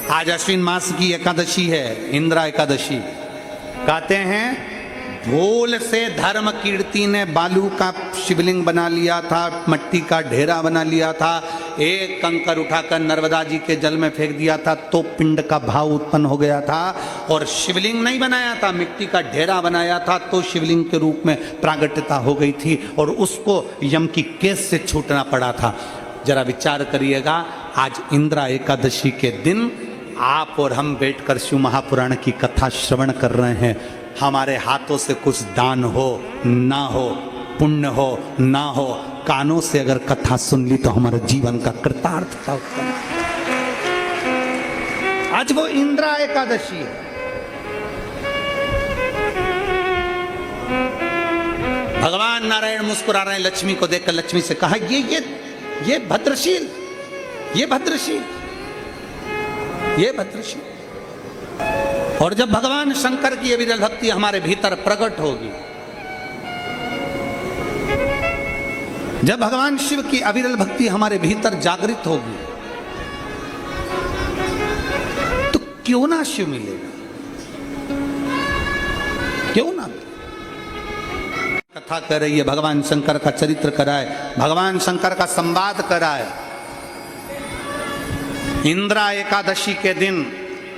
आज अश्विन मास की एकादशी है, इंद्रा एकादशी। कहते हैं भूल से धर्म कीर्ति ने बालू का शिवलिंग बना लिया था, मट्टी का ढेरा बना लिया था, एक कंकर उठाकर नर्मदा जी के जल में फेंक दिया था तो पिंड का भाव उत्पन्न हो गया था। और शिवलिंग नहीं बनाया था, मिट्टी का ढेरा बनाया था तो शिवलिंग के रूप में प्रागट्यता हो गई थी और उसको यम की केस से छूटना पड़ा था। जरा विचार करिएगा, आज इंद्रा एकादशी के दिन आप और हम बैठकर शिव महापुराण की कथा श्रवण कर रहे हैं। हमारे हाथों से कुछ दान हो ना हो, पुण्य हो ना हो, कानों से अगर कथा सुन ली तो हमारे जीवन का कृतार्थता होता है। आज वो इंद्रा एकादशी है। भगवान नारायण मुस्कुरा रहे हैं, लक्ष्मी को देखकर लक्ष्मी से कहा ये भद्रशील, ये भद्रशील, ये भद्रशील। और जब भगवान शंकर की अविरल भक्ति हमारे भीतर प्रकट होगी, जब भगवान शिव की अविरल भक्ति हमारे भीतर जागृत होगी, तो क्यों ना शिव मिलेगा, क्यों ना। कथा कर रही है, भगवान शंकर का चरित्र कराए, भगवान शंकर का संवाद कराए। इंद्रा एकादशी के दिन,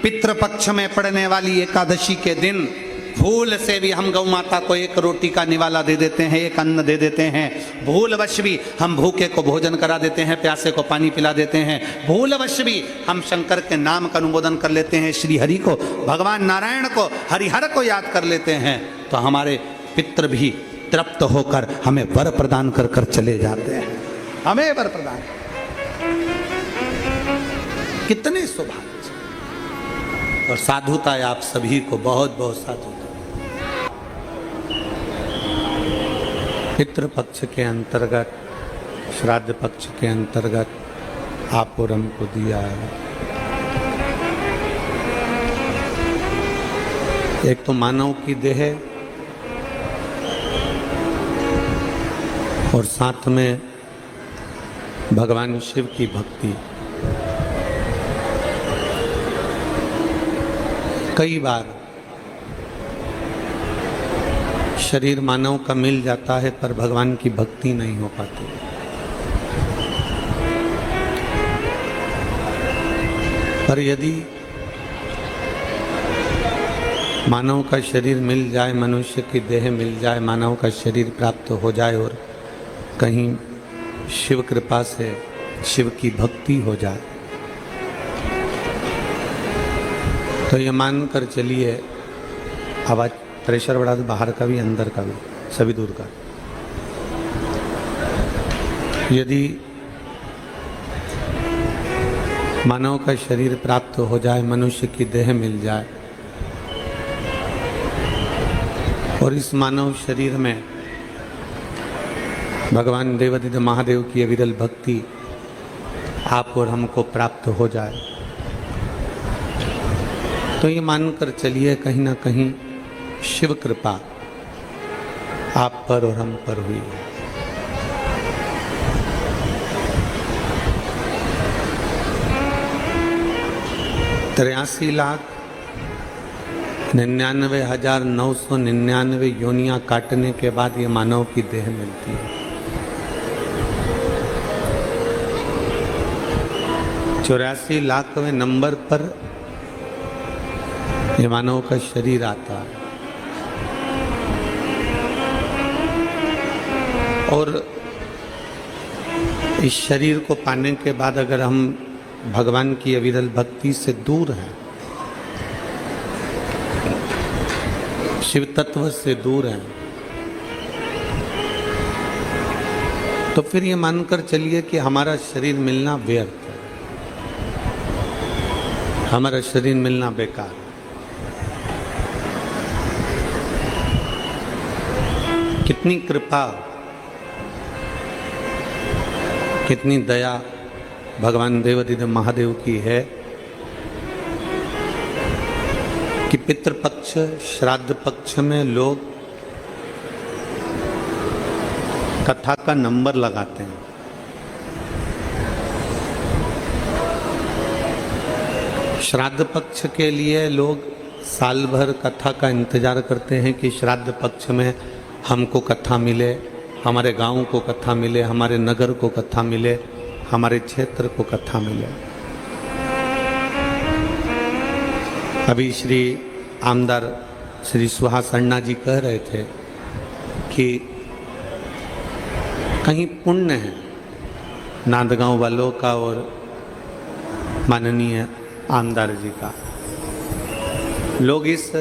पितृपक्ष में पड़ने वाली एकादशी के दिन, भूल से भी हम गौ माता को एक रोटी का निवाला दे देते हैं, एक अन्न दे देते हैं। भूलवश भी हम भूखे को भोजन करा देते हैं, प्यासे को पानी पिला देते हैं। भूलवश भी हम शंकर के नाम का अनुमोदन कर लेते हैं, श्री हरि को, भगवान नारायण को, हरिहर को याद कर लेते हैं, तो हमारे पितृ भी तृप्त होकर हमें वर प्रदान कर कर चले जाते हैं, हमें वर प्रदान। कितने सौभाग्य और साधुता है आप सभी को, बहुत बहुत साधुता। पितृपक्ष के अंतर्गत, श्राद्ध पक्ष के अंतर्गत आप और हमको दिया है। एक तो मानव की देह और साथ में भगवान शिव की भक्ति। कई बार शरीर मानव का मिल जाता है पर भगवान की भक्ति नहीं हो पाती। पर यदि मानव का शरीर मिल जाए, मनुष्य की देह मिल जाए, मानव का शरीर प्राप्त हो जाए और कहीं शिव कृपा से शिव की भक्ति हो जाए, तो ये मान कर चलिए, आवाज प्रेशर बढ़ा दो, बाहर का भी अंदर का भी, सभी दूर का। यदि मानव का शरीर प्राप्त हो जाए, मनुष्य की देह मिल जाए और इस मानव शरीर में भगवान देवादिदेव महादेव की अविरल भक्ति आप और हमको प्राप्त हो जाए, तो ये मानकर चलिए कहीं ना कहीं शिव कृपा आप पर और हम पर हुई। 83,99,999 योनियां काटने के बाद ये मानव की देह मिलती है। 84 लाखवें नंबर पर ये मानव का शरीर आता है और इस शरीर को पाने के बाद अगर हम भगवान की अविरल भक्ति से दूर हैं, शिव तत्व से दूर हैं, तो फिर ये मानकर चलिए कि हमारा शरीर मिलना व्यर्थ है, हमारा शरीर मिलना बेकार। कितनी कृपा, कितनी दया भगवान देवादिदेव महादेव की है कि पितृपक्ष श्राद्ध पक्ष में लोग कथा का नंबर लगाते हैं। श्राद्ध पक्ष के लिए लोग साल भर कथा का इंतजार करते हैं कि श्राद्ध पक्ष में हमको कथा मिले, हमारे गांव को कथा मिले, हमारे नगर को कथा मिले, हमारे क्षेत्र को कथा मिले। अभी श्री आमदार श्री सुहास अन्ना जी कह रहे थे कि कहीं पुण्य है नांदगांव वालों का और माननीय आमदार जी का। लोग इस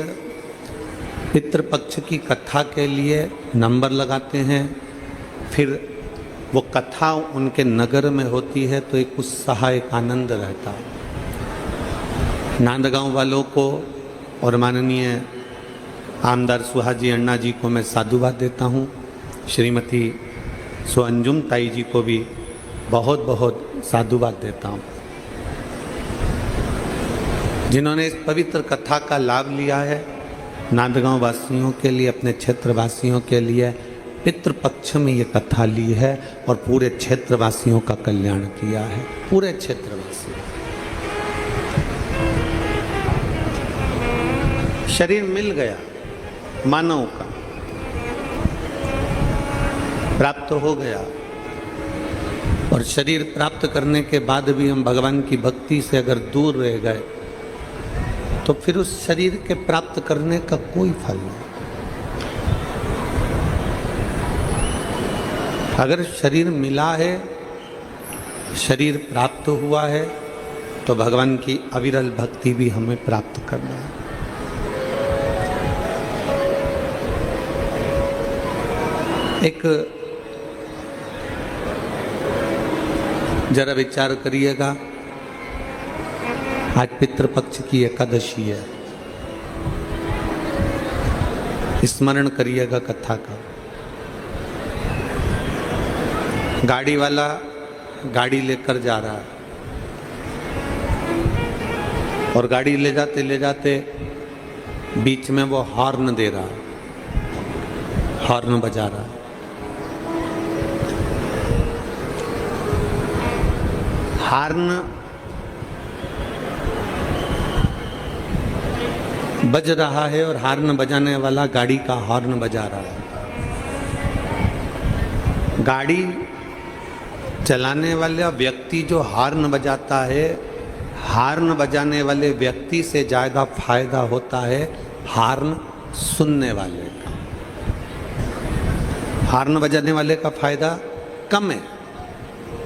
पितृपक्ष की कथा के लिए नंबर लगाते हैं, फिर वो कथा उनके नगर में होती है तो एक उत्साह, एक आनंद रहता है। नांदगांव वालों को और माननीय आमदार सुहाजी अन्ना जी को मैं साधुवाद देता हूँ। श्रीमती सो अंजुम ताई जी को भी बहुत बहुत साधुवाद देता हूँ, जिन्होंने इस पवित्र कथा का लाभ लिया है। नांदगांव वासियों के लिए, अपने क्षेत्र वासियों के लिए पितृपक्ष में ये कथा ली है और पूरे क्षेत्रवासियों का कल्याण किया है। पूरे क्षेत्रवासियों, शरीर मिल गया, मानव का प्राप्त हो गया, और शरीर प्राप्त करने के बाद भी हम भगवान की भक्ति से अगर दूर रह गए तो फिर उस शरीर के प्राप्त करने का कोई फल नहीं। अगर शरीर मिला है, शरीर प्राप्त हुआ है, तो भगवान की अविरल भक्ति भी हमें प्राप्त करना है। एक जरा विचार करिएगा, आज पितृपक्ष की एकादशी है, स्मरण करिएगा कथा का। गाड़ी वाला गाड़ी लेकर जा रहा है और गाड़ी ले जाते बीच में वो हॉर्न दे रहा है, हॉर्न बजा रहा है। हॉर्न बज रहा है और हॉर्न बजाने वाला गाड़ी का हॉर्न बजा रहा है। गाड़ी चलाने वाला व्यक्ति जो हॉर्न बजाता है, हॉर्न बजाने वाले व्यक्ति से ज़्यादा फायदा होता है हॉर्न सुनने वाले का। हॉर्न बजाने वाले का फायदा कम है,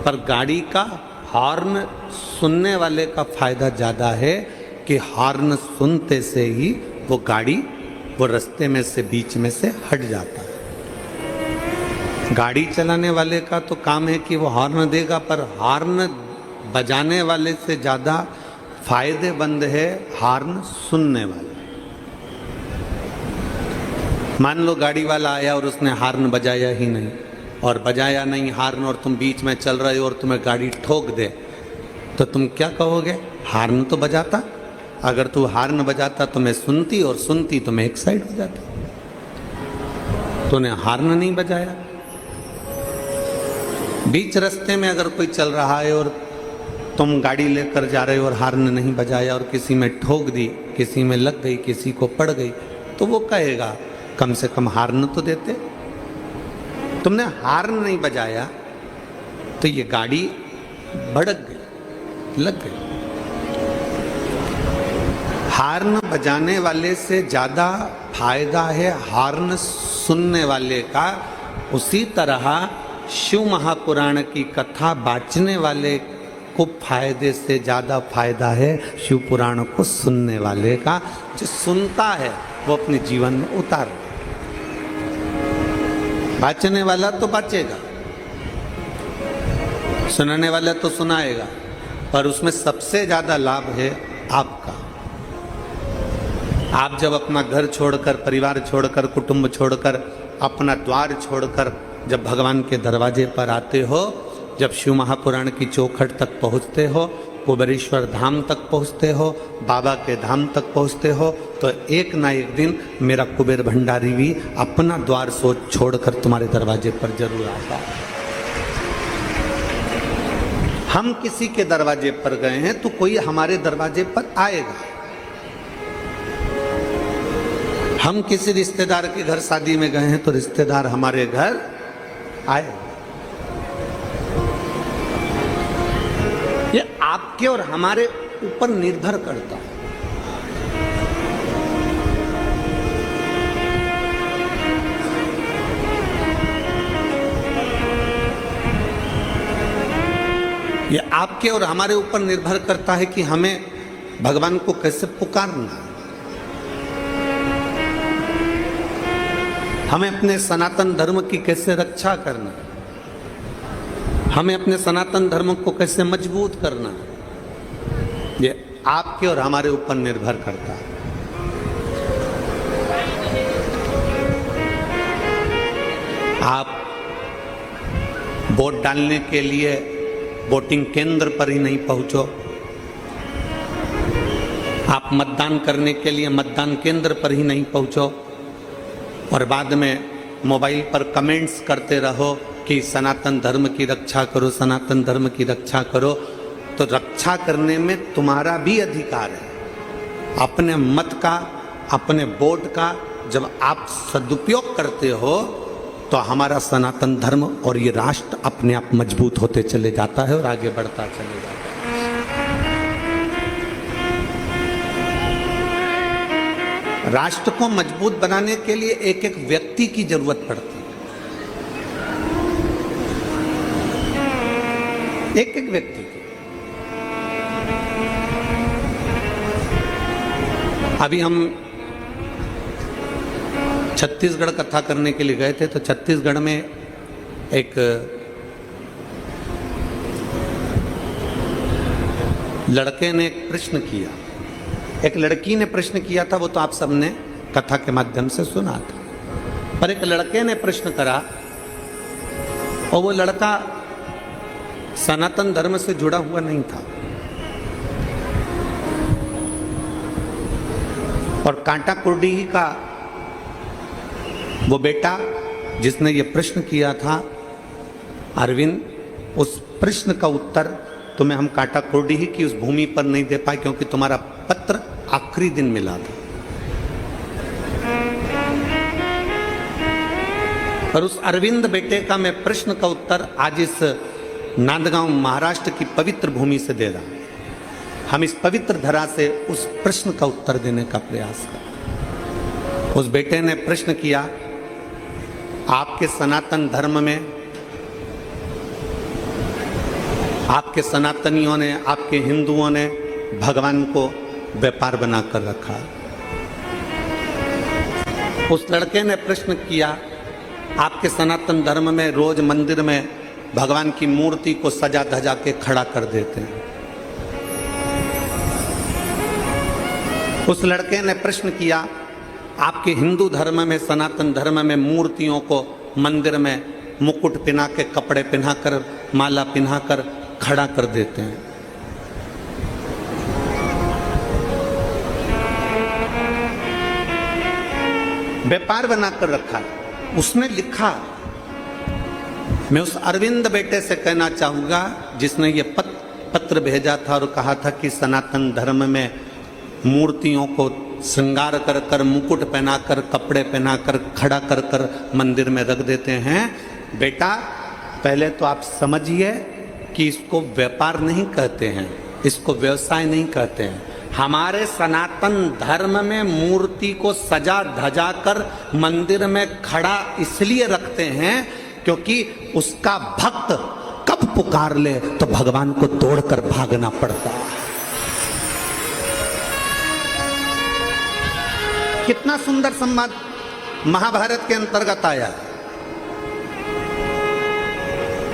पर गाड़ी का हॉर्न सुनने वाले का फायदा ज़्यादा है कि हॉर्न सुनते से ही वो गाड़ी वो रास्ते में से, बीच में से हट जाता है। गाड़ी चलाने वाले का तो काम है कि वो हॉर्न देगा, पर हॉर्न बजाने वाले से ज़्यादा फायदेमंद है हॉर्न सुनने वाले। मान लो गाड़ी वाला आया और उसने हॉर्न बजाया ही नहीं, और बजाया नहीं हॉर्न, और तुम बीच में चल रहे हो और तुम्हें गाड़ी ठोक दे, तो तुम क्या कहोगे? हॉर्न तो बजाता। अगर तू हॉर्न बजाता तो मैं सुनती, और सुनती तो मैं एक साइड हो जाती। तूने हॉर्न नहीं बजाया। बीच रास्ते में अगर कोई चल रहा है और तुम गाड़ी लेकर जा रहे हो और हॉर्न नहीं बजाया और किसी में ठोक दी, किसी में लग गई, किसी को पड़ गई, तो वो कहेगा कम से कम हॉर्न तो देते। तुमने हॉर्न नहीं बजाया तो ये गाड़ी भड़क गई, लग गई। हॉर्न बजाने वाले से ज़्यादा फायदा है हॉर्न सुनने वाले का। उसी तरह शिव महापुराण की कथा बाँचने वाले को फायदे से ज़्यादा फायदा है शिव पुराण को सुनने वाले का। जो सुनता है वो अपने जीवन में उतार। बाँचने वाला तो बाँचेगा, सुनाने वाला तो सुनाएगा, पर उसमें सबसे ज़्यादा लाभ है आपका। आप जब अपना घर छोड़कर, परिवार छोड़कर, कुटुंब छोड़कर, अपना द्वार छोड़कर जब भगवान के दरवाजे पर आते हो, जब शिव महापुराण की चौखट तक पहुँचते हो, कुबेरेश्वर धाम तक पहुँचते हो, बाबा के धाम तक पहुँचते हो, तो एक ना एक दिन मेरा कुबेर भंडारी भी अपना द्वार छोड़कर तुम्हारे दरवाजे पर जरूर आता है। हम किसी के दरवाजे पर गए हैं तो कोई हमारे दरवाजे पर आएगा। हम किसी रिश्तेदार के घर शादी में गए हैं तो रिश्तेदार हमारे घर आएगा। ये आपके और हमारे ऊपर निर्भर करता है। ये आपके और हमारे ऊपर निर्भर करता है कि हमें भगवान को कैसे पुकारना है, हमें अपने सनातन धर्म की कैसे रक्षा करना है, हमें अपने सनातन धर्म को कैसे मजबूत करना है। ये आपके और हमारे ऊपर निर्भर करता है। आप वोट डालने के लिए वोटिंग केंद्र पर ही नहीं पहुंचो, आप मतदान करने के लिए मतदान केंद्र पर ही नहीं पहुंचो और बाद में मोबाइल पर कमेंट्स करते रहो कि सनातन धर्म की रक्षा करो, सनातन धर्म की रक्षा करो। तो रक्षा करने में तुम्हारा भी अधिकार है। अपने मत का, अपने वोट का जब आप सदुपयोग करते हो तो हमारा सनातन धर्म और ये राष्ट्र अपने आप मजबूत होते चले जाता है और आगे बढ़ता चले जाता है। राष्ट्र को मजबूत बनाने के लिए एक एक व्यक्ति की जरूरत पड़ती है, एक एक व्यक्ति की। अभी हम छत्तीसगढ़ कथा करने के लिए गए थे तो छत्तीसगढ़ में एक लड़के ने एक प्रश्न किया, एक लड़की ने प्रश्न किया था, वो तो आप सबने कथा के माध्यम से सुना था। पर एक लड़के ने प्रश्न करा और वो लड़का सनातन धर्म से जुड़ा हुआ नहीं था और कांटा कुर्डी का वो बेटा जिसने ये प्रश्न किया था, अरविंद, उस प्रश्न का उत्तर तुम्हें हम कांटा कुर्डी ही की उस भूमि पर नहीं दे पाए क्योंकि तुम्हारा पत्र आखिरी दिन मिला था। और उस अरविंद बेटे का मैं प्रश्न का उत्तर आज इस नांदगांव महाराष्ट्र की पवित्र भूमि से दे रहा हूं। हम इस पवित्र धरा से उस प्रश्न का उत्तर देने का प्रयास करें। उस बेटे ने प्रश्न किया, आपके सनातन धर्म में, आपके सनातनियों ने, आपके हिंदुओं ने भगवान को व्यापार बनाकर रखा। उस लड़के ने प्रश्न किया, आपके सनातन धर्म में रोज मंदिर में भगवान की मूर्ति को सजा धजा के खड़ा कर देते हैं। उस लड़के ने प्रश्न किया, आपके हिंदू धर्म में, सनातन धर्म में मूर्तियों को मंदिर में मुकुट पहना के, कपड़े पहनाकर, माला पहनाकर खड़ा कर देते हैं। व्यापार बनाकर रखा है। उसने लिखा, मैं उस अरविंद बेटे से कहना चाहूंगा जिसने ये पत्र भेजा था और कहा था कि सनातन धर्म में मूर्तियों को श्रृंगार कर कर, मुकुट पहनाकर, कपड़े पहनाकर खड़ा कर कर मंदिर में रख देते हैं। बेटा, पहले तो आप समझिए कि इसको व्यापार नहीं कहते हैं, इसको व्यवसाय नहीं कहते हैं। हमारे सनातन धर्म में मूर्ति को सजा धजा कर मंदिर में खड़ा इसलिए रखते हैं क्योंकि उसका भक्त कब पुकार ले तो भगवान को तोड़कर भागना पड़ता है। कितना सुंदर संवाद महाभारत के अंतर्गत आया।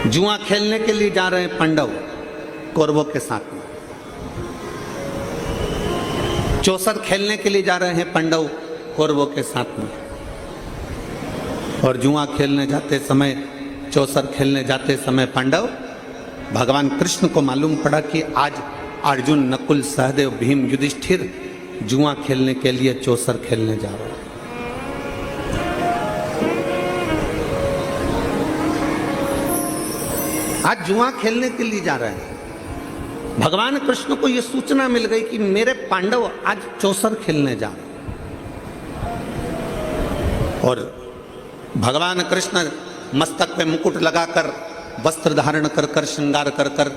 जुआ खेलने के लिए जा रहे हैं पांडव कौरवों के साथ में, चौसर खेलने के लिए जा रहे हैं पांडव कौरवों के साथ में। और जुआ खेलने जाते समय, चौसर खेलने जाते समय पांडव, भगवान कृष्ण को मालूम पड़ा कि आज अर्जुन, नकुल, सहदेव, भीम, युधिष्ठिर जुआ खेलने के लिए चौसर खेलने जा रहे हैं। आज जुआ खेलने के लिए जा रहे हैं। भगवान कृष्ण को यह सूचना मिल गई कि मेरे पांडव आज चौसर खेलने जा रहे, और भगवान कृष्ण मस्तक पे मुकुट लगाकर, वस्त्र धारण कर कर, श्रृंगार कर कर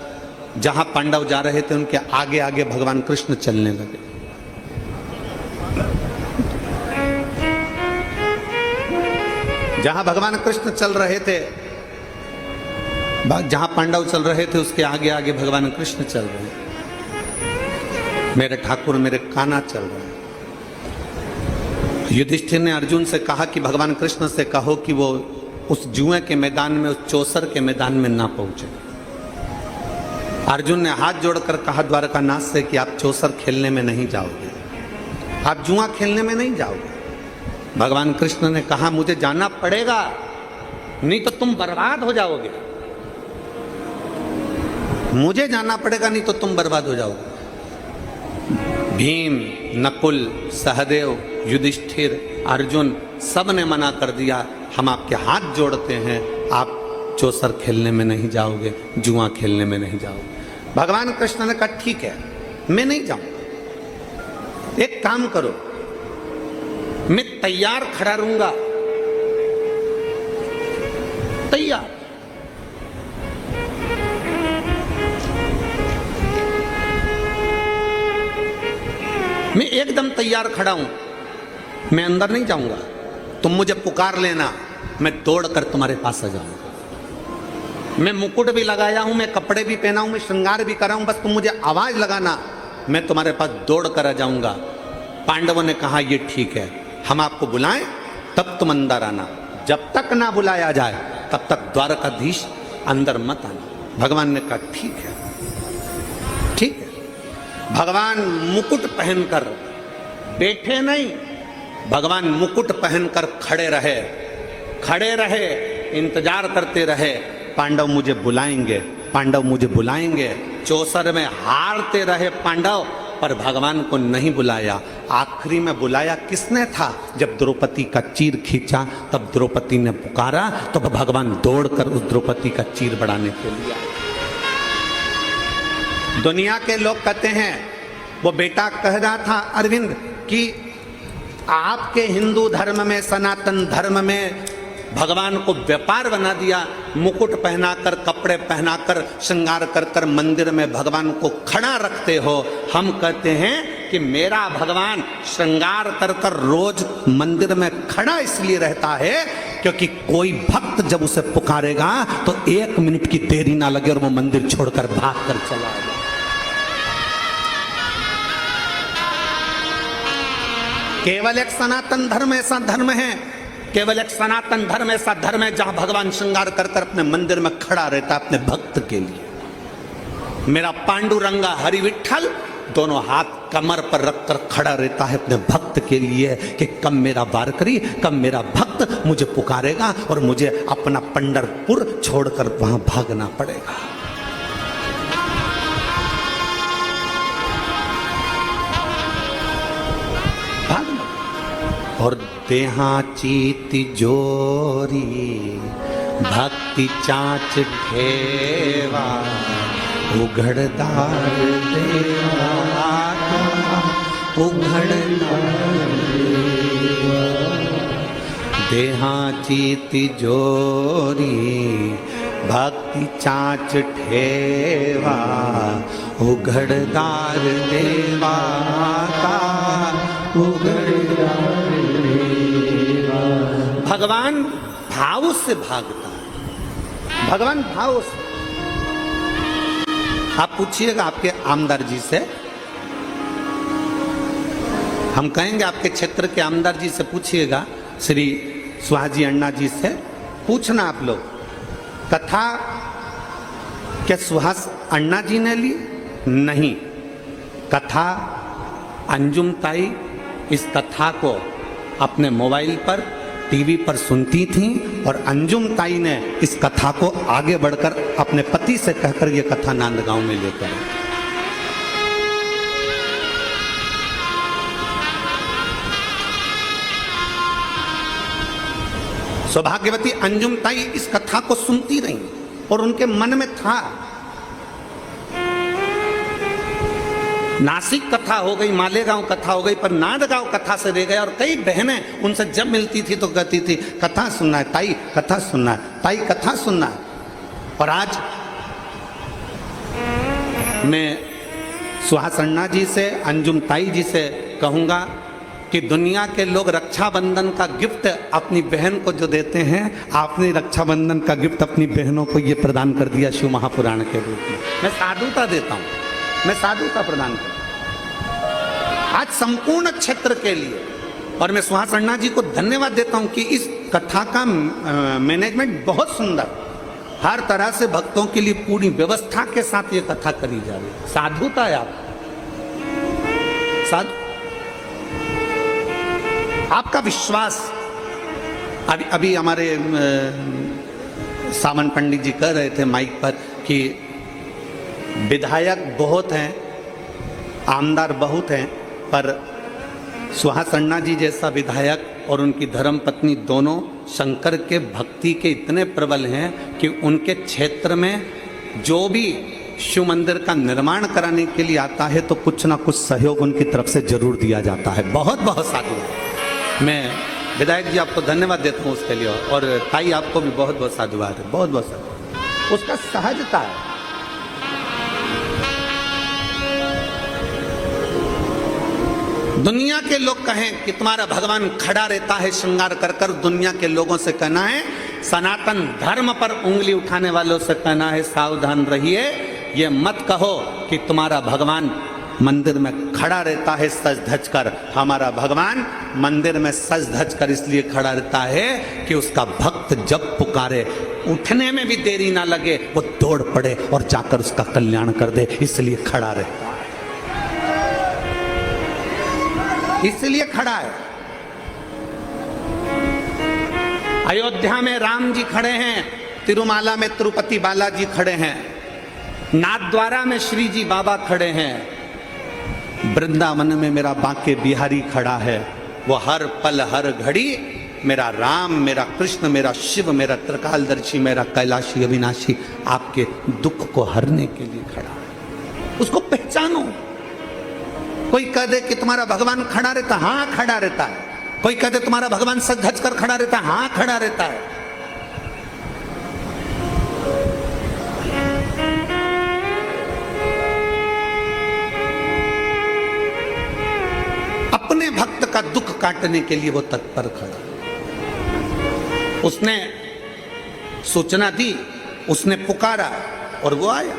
जहां पांडव जा रहे थे उनके आगे आगे भगवान कृष्ण चलने लगे। जहां भगवान कृष्ण चल रहे थे, जहां पांडव चल रहे थे उसके आगे आगे भगवान कृष्ण चल रहे हैं। मेरे ठाकुर, मेरे कान्हा चल रहे हैं। युधिष्ठिर ने अर्जुन से कहा कि भगवान कृष्ण से कहो कि वो उस जुए के मैदान में, उस चौसर के मैदान में ना पहुंचे। अर्जुन ने हाथ जोड़कर कहा द्वारकानाथ से कि आप चौसर खेलने में नहीं जाओगे, आप जुआ खेलने में नहीं जाओगे। भगवान कृष्ण ने कहा मुझे जाना पड़ेगा, नहीं तो तुम बर्बाद हो जाओगे, मुझे जाना पड़ेगा, नहीं तो तुम बर्बाद हो जाओगे। भीम, नकुल, सहदेव, युधिष्ठिर, अर्जुन सब ने मना कर दिया, हम आपके हाथ जोड़ते हैं, आप चौसर खेलने में नहीं जाओगे, जुआ खेलने में नहीं जाओगे। भगवान कृष्ण ने कहा ठीक है, मैं नहीं जाऊंगा। एक काम करो, मैं तैयार खड़ा रहूंगा, तैयार। मैं एकदम तैयार खड़ा हूं, मैं अंदर नहीं जाऊंगा। तुम मुझे पुकार लेना, मैं दौड़कर तुम्हारे पास आ जाऊंगा। मैं मुकुट भी लगाया हूं, मैं कपड़े भी पहना हूं, मैं श्रृंगार भी करा हूं, बस तुम मुझे आवाज लगाना, मैं तुम्हारे पास दौड़ कर आ जाऊंगा। पांडवों ने कहा ये ठीक है, हम आपको बुलाएं तब तुम अंदर आना, जब तक ना बुलाया जाए तब तक द्वारकाधीश अंदर मत आना। भगवान ने कहा ठीक है, ठीक है। भगवान मुकुट पहनकर बैठे नहीं, भगवान मुकुट पहनकर खड़े रहे, खड़े रहे, इंतजार करते रहे, पांडव मुझे बुलाएंगे, पांडव मुझे बुलाएंगे। चौसर में हारते रहे पांडव, पर भगवान को नहीं बुलाया। आखिरी में बुलाया किसने था? जब द्रौपदी का चीर खींचा तब द्रौपदी ने पुकारा, तो भगवान दौड़कर उस द्रौपदी का चीर बढ़ाने के लिए आए। दुनिया के लोग कहते हैं, वो बेटा कह रहा था अरविंद कि आपके हिंदू धर्म में, सनातन धर्म में भगवान को व्यापार बना दिया, मुकुट पहनाकर, कपड़े पहनाकर, श्रृंगार कर कर मंदिर में भगवान को खड़ा रखते हो। हम कहते हैं कि मेरा भगवान श्रृंगार कर कर रोज मंदिर में खड़ा इसलिए रहता है क्योंकि कोई भक्त जब उसे पुकारेगा तो 1 मिनट की देरी ना लगे और वो मंदिर छोड़कर भाग कर चला जाए। केवल एक सनातन धर्म ऐसा धर्म है, केवल एक सनातन धर्म ऐसा धर्म है जहां भगवान श्रृंगार कर कर अपने मंदिर में खड़ा रहता है अपने भक्त के लिए। मेरा पांडुरंगा हरि विठल दोनों हाथ कमर पर रखकर खड़ा रहता है अपने भक्त के लिए कि कब मेरा वारकरी, कब मेरा भक्त मुझे पुकारेगा और मुझे अपना पंढरपुर छोड़कर वहां भागना पड़ेगा। और देहाची तिजोरी भक्ति चाच ठेवा, उघड़दार देवा उघड़दार देहाची तिजोरी भक्ति चाच ठेवा, उघड़दार देवा का उघड़दार। भगवान भाव से भागता है, भगवान भाव से। आप पूछिएगा आपके आमदार जी से, हम कहेंगे आपके क्षेत्र के आमदार जी से पूछिएगा, श्री सुहाजी अण्णा जी से पूछना आप लोग, कथा क्या सुहास अण्णा जी ने ली? नहीं, कथा अंजुम ताई इस कथा को अपने मोबाइल पर, टीवी पर सुनती थी और अंजुम ताई ने इस कथा को आगे बढ़कर अपने पति से कहकर यह कथा नांदगांव में लेकर। सौभाग्यवती अंजुम ताई इस कथा को सुनती रही और उनके मन में था नासिक कथा हो गई, मालेगांव कथा हो गई, पर नांदगांव कथा से रह गया। और कई बहनें उनसे जब मिलती थी तो कहती थी कथा सुनना है ताई, कथा सुनना है ताई, कथा सुनना है। और आज मैं सुहासन्ना जी से, अंजुम ताई जी से कहूँगा कि दुनिया के लोग रक्षाबंधन का गिफ्ट अपनी बहन को जो देते हैं, आपने रक्षाबंधन का गिफ्ट अपनी बहनों को ये प्रदान कर दिया शिव महापुराण के रूप में। मैं साधुता देता हूँ, मैं साधुता प्रदान करता हूँ आज संपूर्ण क्षेत्र के लिए। और मैं सुहासन्ना जी को धन्यवाद देता हूँ कि इस कथा का मैनेजमेंट बहुत सुंदर, हर तरह से भक्तों के लिए पूरी व्यवस्था के साथ ये कथा करी जा रही है। साधुता है आप, साधु आपका विश्वास। अभी हमारे सावन पंडित जी कह रहे थे माइक पर कि विधायक बहुत हैं, आमदार बहुत हैं, पर सुहासन्ना जी जैसा विधायक और उनकी धर्मपत्नी दोनों शंकर के भक्ति के इतने प्रबल हैं कि उनके क्षेत्र में जो भी शिव मंदिर का निर्माण कराने के लिए आता है तो कुछ ना कुछ सहयोग उनकी तरफ से जरूर दिया जाता है। बहुत बहुत साधुवाद। मैं विधायक जी आपको धन्यवाद देता हूँ उसके लिए, और ताई आपको भी बहुत बहुत साधुवाद है, बहुत बहुत साधुवाद। उसका सहजता है। दुनिया के लोग कहें कि तुम्हारा भगवान खड़ा रहता है श्रृंगार कर कर, दुनिया के लोगों से कहना है, सनातन धर्म पर उंगली उठाने वालों से कहना है सावधान रहिए। ये मत कहो कि तुम्हारा भगवान मंदिर में खड़ा रहता है सज धज कर। हमारा भगवान मंदिर में सज धज कर इसलिए खड़ा रहता है कि उसका भक्त जब पुकारे, उठने में भी देरी ना लगे, वो दौड़ पड़े और जाकर उसका कल्याण कर दे, इसलिए खड़ा रहता है, इसलिए खड़ा है। अयोध्या में राम जी खड़े हैं, तिरुमाला में तिरुपति बालाजी खड़े हैं, नाथद्वारा में श्री जी बाबा खड़े हैं, वृंदावन में मेरा बांके बिहारी खड़ा है। वो हर पल हर घड़ी मेरा राम, मेरा कृष्ण, मेरा शिव, मेरा त्रिकालदर्शी, मेरा कैलाशी अविनाशी आपके दुख को हरने के लिए खड़ा है। उसको पहचानो। कोई कह दे कि तुम्हारा भगवान खड़ा रहता, हाँ खड़ा रहता है। कोई कह दे तुम्हारा भगवान सज धज कर खड़ा रहता, हाँ खड़ा रहता है। अपने भक्त का दुख काटने के लिए वो तत्पर खड़ा। उसने सूचना दी, उसने पुकारा और वो आया,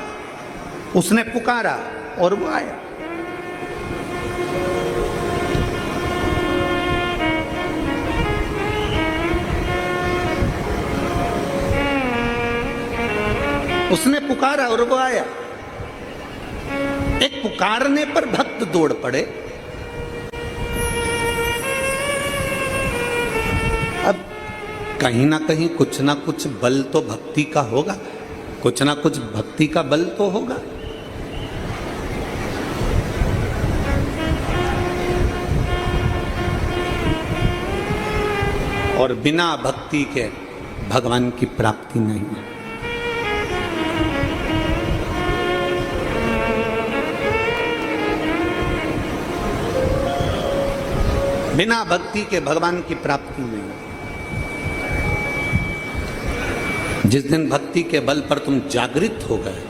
उसने पुकारा और वो आया। उसने पुकारा और वो आया। एक पुकारने पर भक्त दौड़ पड़े। अब कहीं ना कहीं कुछ ना कुछ बल तो भक्ति का होगा, कुछ ना कुछ भक्ति का बल तो होगा। और बिना भक्ति के भगवान की प्राप्ति नहीं है। बिना भक्ति के भगवान की प्राप्ति नहीं। जिस दिन भक्ति के बल पर तुम जागृत हो गए,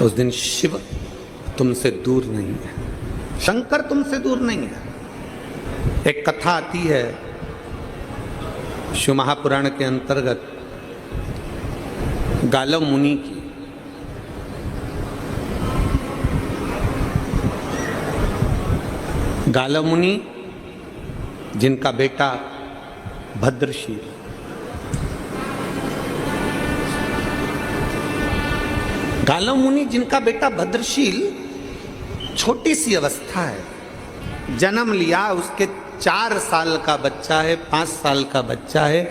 उस दिन शिव तुमसे दूर नहीं है, शंकर तुमसे दूर नहीं है। एक कथा आती है शिव महापुराण के अंतर्गत गालव मुनि की। गालव मुनि जिनका बेटा भद्रशील, गालव मुनि जिनका बेटा भद्रशील छोटी सी अवस्था है, जन्म लिया, उसके 4 साल का बच्चा है, 5 साल का बच्चा है।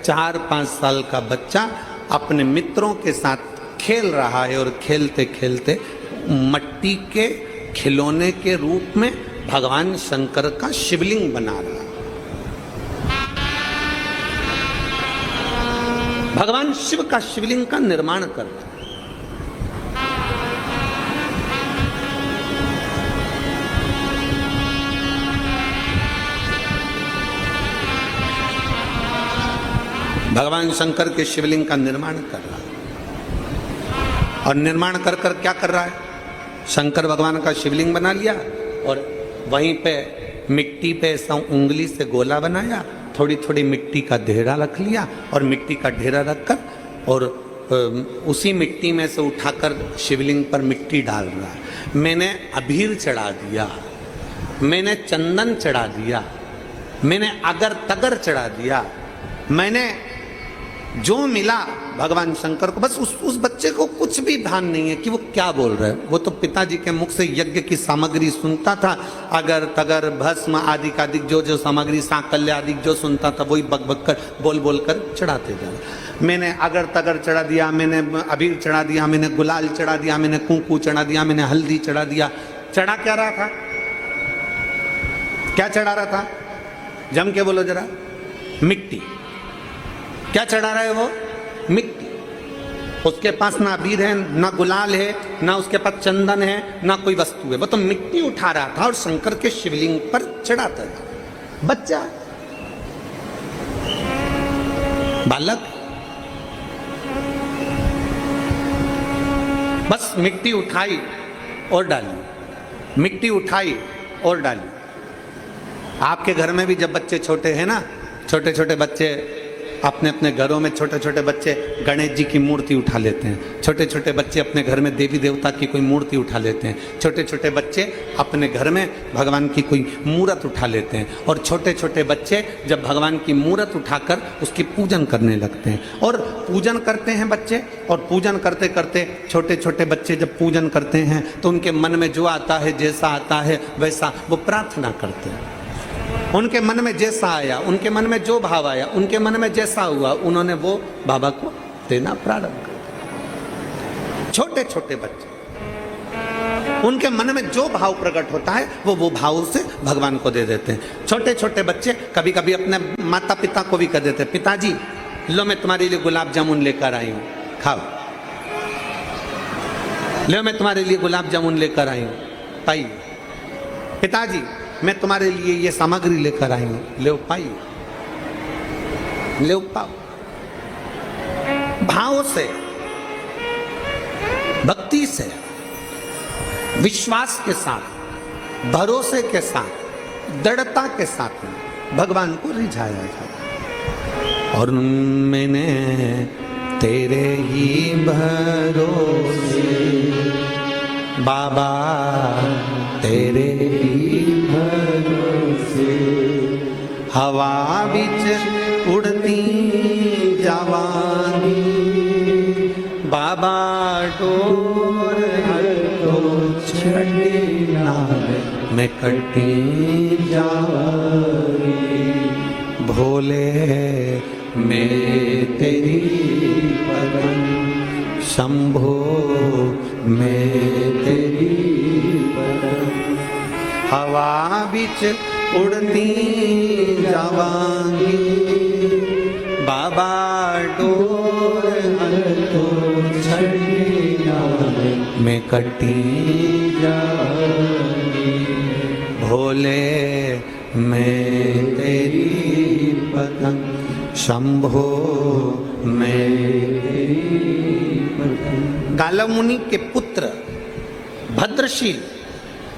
4-5 साल का बच्चा अपने मित्रों के साथ खेल रहा है और खेलते खेलते मट्टी के खिलौने के रूप में भगवान शंकर का शिवलिंग बना रहा है। भगवान शिव का शिवलिंग का निर्माण कर रहा है। भगवान शंकर के शिवलिंग का निर्माण कर रहा है। और निर्माण कर कर क्या कर रहा है? शंकर भगवान का शिवलिंग बना लिया और वहीं पे मिट्टी पे ऐसा उंगली से गोला बनाया, थोड़ी थोड़ी मिट्टी का ढेरा रख लिया और मिट्टी का ढेरा रखकर और उसी मिट्टी में से उठाकर शिवलिंग पर मिट्टी डाल रहा है। मैंने अबीर चढ़ा दिया, मैंने चंदन चढ़ा दिया, मैंने अगर तगर चढ़ा दिया, मैंने जो मिला भगवान शंकर को, बस उस बच्चे को कुछ भी ध्यान नहीं है कि वो क्या बोल रहा है। वो तो पिताजी के मुख से यज्ञ की सामग्री सुनता था, अगर तगर भस्म आदि आदि जो जो सामग्री सांकल्य आदि जो सुनता था वही बक बक कर बोल बोल कर चढ़ाते जा। मैंने अगर तगर चढ़ा दिया, मैंने अबीर चढ़ा दिया, मैंने गुलाल चढ़ा दिया, मैंने कुंकू चढ़ा दिया, मैंने हल्दी चढ़ा दिया। चढ़ा क्या रहा था? क्या चढ़ा रहा था? जम के बोलो जरा। मिट्टी। क्या चढ़ा रहा है वो? मिट्टी। उसके पास ना अबीर है, ना गुलाल है, ना उसके पास चंदन है, ना कोई वस्तु है। वो तो मिट्टी उठा रहा था और शंकर के शिवलिंग पर चढ़ाता था। बच्चा, बालक, बस मिट्टी उठाई और डाली, मिट्टी उठाई और डाली। आपके घर में भी जब बच्चे छोटे हैं ना, छोटे छोटे बच्चे अपने अपने घरों में, छोटे छोटे बच्चे गणेश जी की मूर्ति उठा लेते हैं, छोटे छोटे बच्चे अपने घर में देवी देवता की कोई मूर्ति उठा लेते हैं, छोटे छोटे बच्चे अपने घर में भगवान की कोई मूर्त उठा लेते हैं। और छोटे छोटे बच्चे जब भगवान की मूर्त उठाकर उसकी पूजन करने लगते हैं और पूजन करते हैं बच्चे। और पूजन करते करते छोटे छोटे बच्चे जब पूजन करते हैं तो उनके मन में जो आता है, जैसा आता है वैसा वो प्रार्थना करते हैं। उनके मन में जैसा आया, उनके मन में जो भाव आया, उनके मन में जैसा हुआ, उन्होंने वो बाबा को देना प्रारंभ कर दिया। छोटे छोटे बच्चे, उनके मन में जो भाव प्रकट होता है वो भाव से भगवान को दे देते हैं। छोटे छोटे बच्चे कभी कभी अपने माता पिता को भी कह देते हैं, पिताजी लो मैं तुम्हारे लिए गुलाब जामुन लेकर आई हूं, खाओ। लो मैं तुम्हारे लिए गुलाब जामुन लेकर आई हूं, पाइए। पिताजी मैं तुम्हारे लिए ये सामग्री लेकर आई हूं, ले पाइए, ले पाओ। भाव से, भक्ति से, विश्वास के साथ, भरोसे के साथ, दृढ़ता के साथ में भगवान को रिझाया जाए। और मैंने तेरे ही भरोसे बाबा, तेरे ही भरोसे हवा बिच उड़ती जवानी, बाबा डोर तो छड़ना मैं कटी जावानी। भोले मैं तेरी पदम, शंभो मैं तेरी पदम, हवा बिच उड़ती जावांगी, बाबा डोर तो छड़ना मैं कटी जावांगी। भोले मैं तेरी पतंग, शंभो मैं तेरी पतंग। गालव मुनि के पुत्र भद्रशील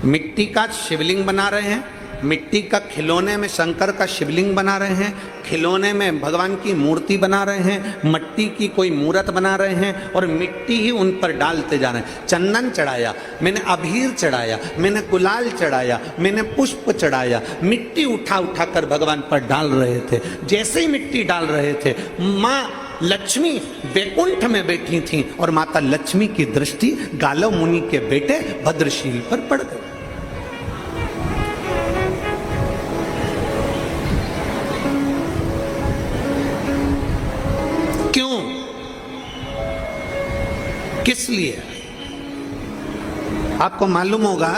मिट्टी का शिवलिंग बना रहे हैं, मिट्टी का खिलौने में शंकर का शिवलिंग बना रहे हैं, खिलौने में भगवान की मूर्ति बना रहे हैं, मट्टी की कोई मूर्त बना रहे हैं और मिट्टी ही उन पर डालते जा रहे हैं। चंदन चढ़ाया, मैंने अबीर चढ़ाया, मैंने गुलाल चढ़ाया, मैंने पुष्प चढ़ाया, मिट्टी उठा उठा कर भगवान पर डाल रहे थे। जैसे ही मिट्टी डाल रहे थे, माँ लक्ष्मी वैकुंठ में बैठी थी और माता लक्ष्मी की दृष्टि गालव मुनि के बेटे भद्रशील पर पड़ गई। क्यों? किस लिए? आपको मालूम होगा,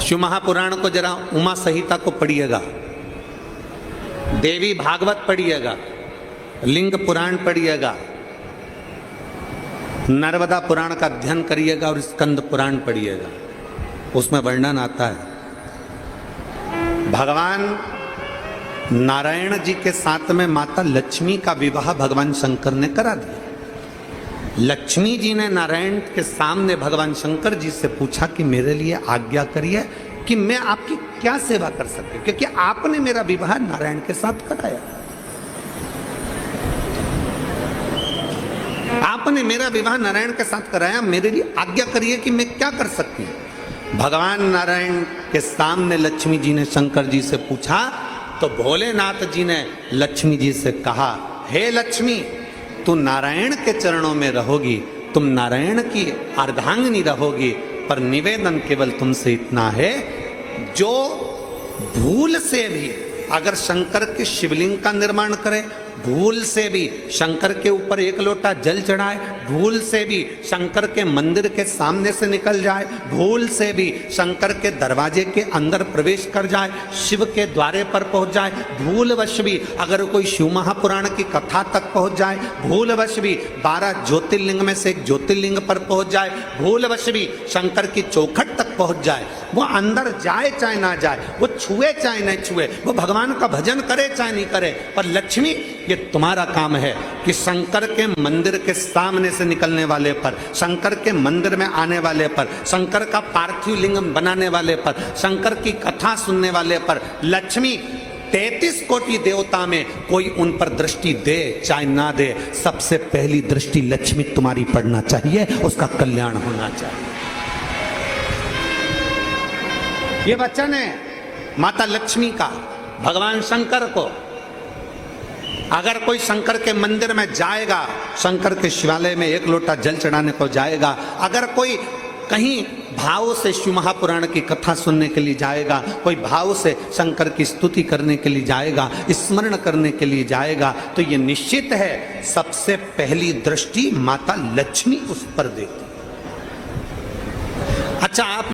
शिव महापुराण को जरा उमा संहिता को पढ़िएगा, देवी भागवत पढ़िएगा, लिंग पुराण पढ़िएगा, नर्मदा पुराण का अध्ययन करिएगा और स्कंद पुराण पढ़िएगा। उसमें वर्णन आता है भगवान नारायण जी के साथ में माता लक्ष्मी का विवाह भगवान शंकर ने करा दिया। लक्ष्मी जी ने नारायण के सामने भगवान शंकर जी से पूछा कि मेरे लिए आज्ञा करिए कि मैं आपकी क्या सेवा कर सकती हूं, क्योंकि आपने मेरा विवाह नारायण के साथ कराया। आपने मेरा विवाह नारायण के साथ कराया, मेरे लिए आज्ञा करिए कि मैं क्या कर सकती हूं। भगवान नारायण के सामने लक्ष्मी जी ने शंकर जी से पूछा तो भोलेनाथ जी ने लक्ष्मी जी से कहा, हे लक्ष्मी, तू नारायण के चरणों में रहोगी, तुम नारायण की अर्धांगिनी रहोगी, पर निवेदन केवल तुमसे इतना है, जो भूल से भी अगर शंकर के शिवलिंग का निर्माण करे, भूल से भी शंकर के ऊपर एक लोटा जल चढ़ाए, भूल से भी शंकर के मंदिर के सामने से निकल जाए, भूल से भी शंकर के दरवाजे के अंदर प्रवेश कर जाए, शिव के द्वारे पर पहुंच जाए, भूलवश भी अगर कोई शिव महापुराण की कथा तक पहुंच जाए, भूलवश भी 12 ज्योतिर्लिंग में से एक ज्योतिर्लिंग पर पहुंच जाए, भूलवश भी शंकर की चौखट तक पहुंच जाए, वो अंदर जाए चाहे ना जाए, वो छुए चाहे नहीं छुए, वो भगवान का भजन करे चाहे नहीं करे, पर लक्ष्मी ये तुम्हारा काम है कि शंकर के मंदिर के सामने से निकलने वाले पर, शंकर के मंदिर में आने वाले पर, शंकर का पार्थिव लिंग बनाने वाले पर, शंकर की कथा सुनने वाले पर लक्ष्मी 33 कोटि देवता में कोई उन पर दृष्टि दे चाहे ना दे, सबसे पहली दृष्टि लक्ष्मी तुम्हारी पड़ना चाहिए, उसका कल्याण होना चाहिए। ये वचन है माता लक्ष्मी का भगवान शंकर को। अगर कोई शंकर के मंदिर में जाएगा, शंकर के शिवालय में एक लोटा जल चढ़ाने को जाएगा, अगर कोई कहीं भाव से शिव महापुराण की कथा सुनने के लिए जाएगा, कोई भाव से शंकर की स्तुति करने के लिए जाएगा, स्मरण करने के लिए जाएगा, तो ये निश्चित है सबसे पहली दृष्टि माता लक्ष्मी उस पर देती। अच्छा, आप